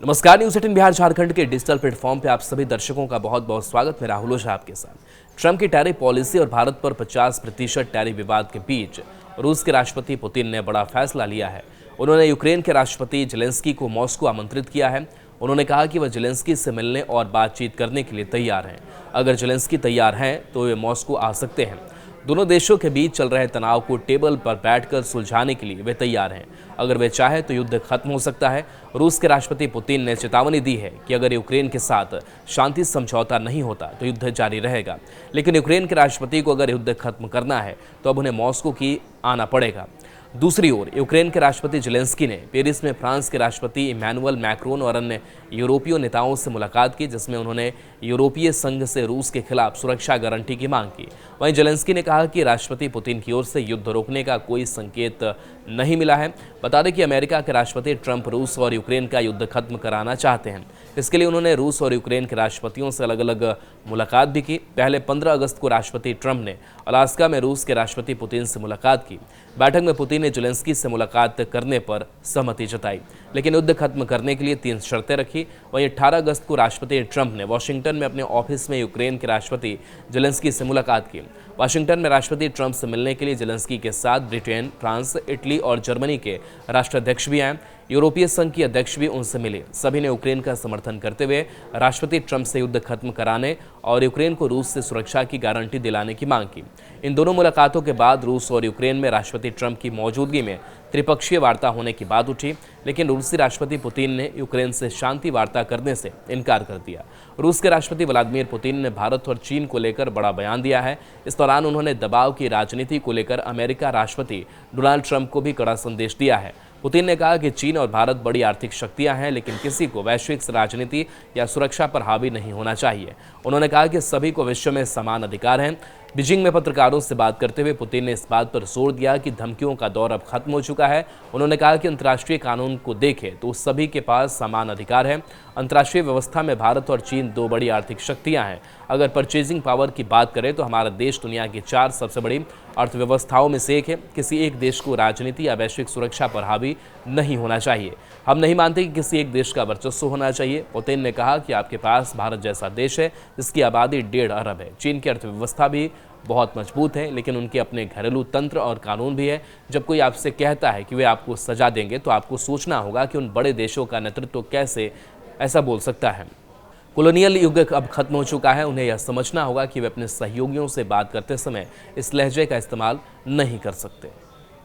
नमस्कार, न्यूज़ 18 बिहार झारखंड के digital platform पे आप सभी दर्शकों का बहुत बहुत स्वागत। मैं राहुल ओझा आपके साथ। ट्रंप की टैरिफ पॉलिसी और भारत पर 50% टैरिफ विवाद के बीच रूस के राष्ट्रपति पुतिन ने बड़ा फैसला लिया है। उन्होंने यूक्रेन के राष्ट्रपति जेलेंस्की को मॉस्को आमंत्रित किया है। उन्होंने कहा कि वह जेलेंस्की से मिलने और बातचीत करने के लिए तैयार हैं। अगर जेलेंस्की तैयार हैं तो वे मॉस्को आ सकते हैं। दोनों देशों के बीच चल रहे तनाव को टेबल पर बैठकर सुलझाने के लिए वे तैयार हैं। अगर वे चाहे तो युद्ध खत्म हो सकता है। रूस के राष्ट्रपति पुतिन ने चेतावनी दी है कि अगर यूक्रेन के साथ शांति समझौता नहीं होता तो युद्ध जारी रहेगा। लेकिन यूक्रेन के राष्ट्रपति को अगर युद्ध खत्म करना है तो अब उन्हें मॉस्को की आना पड़ेगा। दूसरी ओर यूक्रेन के राष्ट्रपति जेलेंस्की ने पेरिस में फ्रांस के राष्ट्रपति इमैनुअल मैक्रोन और अन्य यूरोपीय नेताओं से मुलाकात की, जिसमें उन्होंने यूरोपीय संघ से रूस के खिलाफ सुरक्षा गारंटी की मांग की। वहीं जेलेंस्की ने कहा कि राष्ट्रपति पुतिन की ओर से युद्ध रोकने का कोई संकेत नहीं मिला है। बता दें कि अमेरिका के राष्ट्रपति ट्रंप रूस और यूक्रेन का युद्ध खत्म कराना चाहते हैं। इसके लिए उन्होंने रूस और यूक्रेन के राष्ट्रपतियों से अलग अलग मुलाकात भी की। पहले 15 अगस्त को राष्ट्रपति ट्रंप ने अलास्का में रूस के राष्ट्रपति पुतिन से मुलाकात की। बैठक में पुतिन ने जेलेंस्की से मुलाकात करने पर सहमति जताई, लेकिन युद्ध खत्म करने के लिए 3 शर्तें रखी। वहीं 18 अगस्त को राष्ट्रपति ट्रंप ने वाशिंगटन में अपने ऑफिस में यूक्रेन के राष्ट्रपति जेलेंस्की से मुलाकात की। वाशिंगटन में राष्ट्रपति ट्रंप से मिलने के लिए जेलेंस्की के साथ ब्रिटेन, फ्रांस, इटली और जर्मनी के राष्ट्राध्यक्ष भी आए। यूरोपीय संघ की अध्यक्ष भी उनसे मिले। सभी ने यूक्रेन का समर्थन करते हुए राष्ट्रपति ट्रंप से युद्ध खत्म कराने और यूक्रेन को रूस से सुरक्षा की गारंटी दिलाने की मांग की। इन दोनों मुलाकातों के बाद रूस और यूक्रेन में राष्ट्रपति ट्रंप की मौजूदगी में त्रिपक्षीय वार्ता होने की बात उठी, लेकिन रूसी राष्ट्रपति पुतिन ने यूक्रेन से शांति वार्ता करने से इनकार कर दिया। रूस के राष्ट्रपति व्लादिमीर पुतिन ने भारत और चीन को लेकर बड़ा बयान दिया है। इस दौरान उन्होंने दबाव की राजनीति को लेकर अमेरिका राष्ट्रपति डोनाल्ड ट्रंप को भी कड़ा संदेश दिया है। पुतिन ने कहा कि चीन और भारत बड़ी आर्थिक शक्तियां हैं, लेकिन किसी को वैश्विक राजनीति या सुरक्षा पर हावी नहीं होना चाहिए। उन्होंने कहा कि सभी को विश्व में समान अधिकार हैं। बीजिंग में पत्रकारों से बात करते हुए पुतिन ने इस बात पर जोर दिया कि धमकियों का दौर अब खत्म हो चुका है। उन्होंने कहा कि अंतर्राष्ट्रीय कानून को देखें तो सभी के पास समान अधिकार है। अंतर्राष्ट्रीय व्यवस्था में भारत और चीन 2 बड़ी आर्थिक शक्तियां हैं। अगर परचेजिंग पावर की बात करें तो हमारा देश दुनिया की 4 सबसे बड़ी अर्थव्यवस्थाओं में से एक है। किसी एक देश को राजनीति या वैश्विक सुरक्षा पर हावी नहीं होना चाहिए। हम नहीं मानते कि किसी एक देश का वर्चस्व होना चाहिए। पुतिन ने कहा कि आपके पास भारत जैसा देश है जिसकी आबादी 1.5 अरब है। चीन की अर्थव्यवस्था भी बहुत मजबूत है, लेकिन उनके अपने घरेलू तंत्र और कानून भी है। जब कोई आपसे कहता है कि वे आपको सजा देंगे तो आपको सोचना होगा कि उन बड़े देशों का नेतृत्व कैसे ऐसा बोल सकता है। कॉलोनियल युग अब खत्म हो चुका है। उन्हें यह समझना होगा कि वे अपने सहयोगियों से बात करते समय इस लहजे का इस्तेमाल नहीं कर सकते।